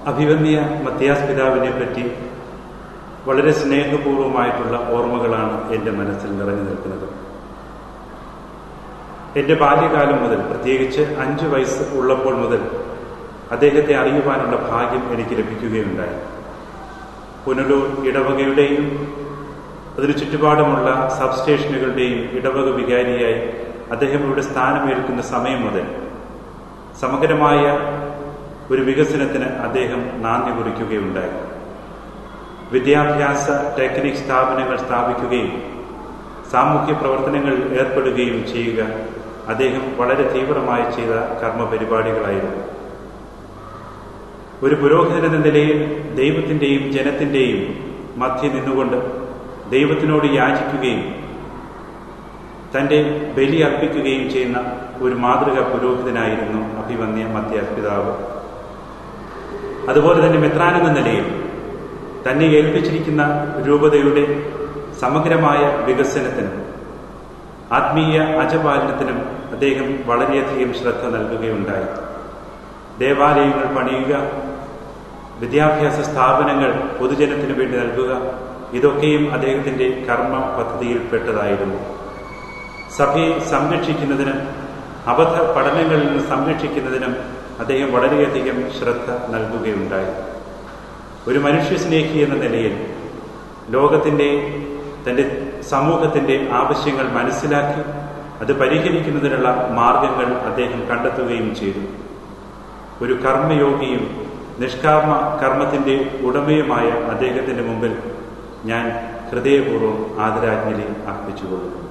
അഭിവന്യ മത്തിയാസ് പിതാവിനെ പറ്റി വളരെ സ്നേഹപൂർവമായിട്ടുള്ള ഓർമ്മകളാണ് എൻ്റെ മനസ്സിൽ നിറഞ്ഞു നിൽക്കുന്നത്. എൻ്റെ ബാല്യകാലം മുതൽ, പ്രത്യേകിച്ച് 5 വയസ്സ് ഉള്ളപ്പോൾ മുതൽ അദ്ദേഹത്തെ അറിയുവാനുള്ള ഭാഗ്യം എനിക്ക് ലഭിക്കുകയുണ്ടായി. പുനലൂർ ഇടവകയുടെയും അതിനു ചുറ്റുപാടുമുള്ള സബ് സ്റ്റേഷനുകളുടെയും ഇടവക വികാരിയായി അദ്ദേഹം ഇവിടെ സ്ഥാനമേൽക്കുന്ന സമയം മുതൽ സമഗ്രമായ ഒരു വികസനത്തിന് അദ്ദേഹം നാന്ദി കുറിക്കുകയുണ്ടായി. വിദ്യാഭ്യാസ ടെക്നിക് സ്ഥാപനങ്ങൾ സ്ഥാപിക്കുകയും സാമൂഹ്യ പ്രവർത്തനങ്ങളിൽ ഏർപ്പെടുകയും ചെയ്യുക അദ്ദേഹം വളരെ തീവ്രമായി ചെയ്ത കർമ്മ പരിപാടികളായിരുന്നു. ഒരു പുരോഹിതനെന്ന നിലയിൽ ദൈവത്തിൻ്റെയും ജനത്തിൻ്റെയും മധ്യ നിന്നുകൊണ്ട് ദൈവത്തിനോട് യാചിക്കുകയും തൻ്റെ ബലി അർപ്പിക്കുകയും ചെയ്യുന്ന ഒരു മാതൃകാ പുരോഹിതനായിരുന്നു അഭിവന്യ മത്തിയാസ് പിതാവ്. അതുപോലെ തന്നെ മെത്രാനെന്ന നിലയിൽ തന്നെ ഏൽപ്പിച്ചിരിക്കുന്ന രൂപതയുടെ സമഗ്രമായ വികസനത്തിനും ആത്മീയ അജപാലനത്തിനും അദ്ദേഹം വളരെയധികം ശ്രദ്ധ നൽകുകയുണ്ടായി. ദേവാലയങ്ങൾ പണിയുക, വിദ്യാഭ്യാസ സ്ഥാപനങ്ങൾ പൊതുജനത്തിനു വേണ്ടി നൽകുക, ഇതൊക്കെയും അദ്ദേഹത്തിന്റെ കർമ്മ പദ്ധതിയിൽപ്പെട്ടതായിരുന്നു. സഭയെ സംരക്ഷിക്കുന്നതിനും അബദ്ധ പഠനങ്ങളിൽ നിന്ന് സംരക്ഷിക്കുന്നതിനും അദ്ദേഹം വളരെയധികം ശ്രദ്ധ നൽകുകയുണ്ടായി. ഒരു മനുഷ്യസ്നേഹി എന്ന നിലയിൽ ലോകത്തിന്റെ, തൻ്റെ സമൂഹത്തിന്റെ ആവശ്യങ്ങൾ മനസ്സിലാക്കി അത് പരിഹരിക്കുന്നതിനുള്ള മാർഗങ്ങൾ അദ്ദേഹം കണ്ടെത്തുകയും ചെയ്തു. ഒരു കർമ്മയോഗിയും നിഷ്കാമ കർമ്മത്തിന്റെ ഉടമയുമായ അദ്ദേഹത്തിന്റെ മുമ്പിൽ ഞാൻ ഹൃദയപൂർവ്വം ആദരാഞ്ജലി അർപ്പിച്ചുകൊള്ളുന്നു.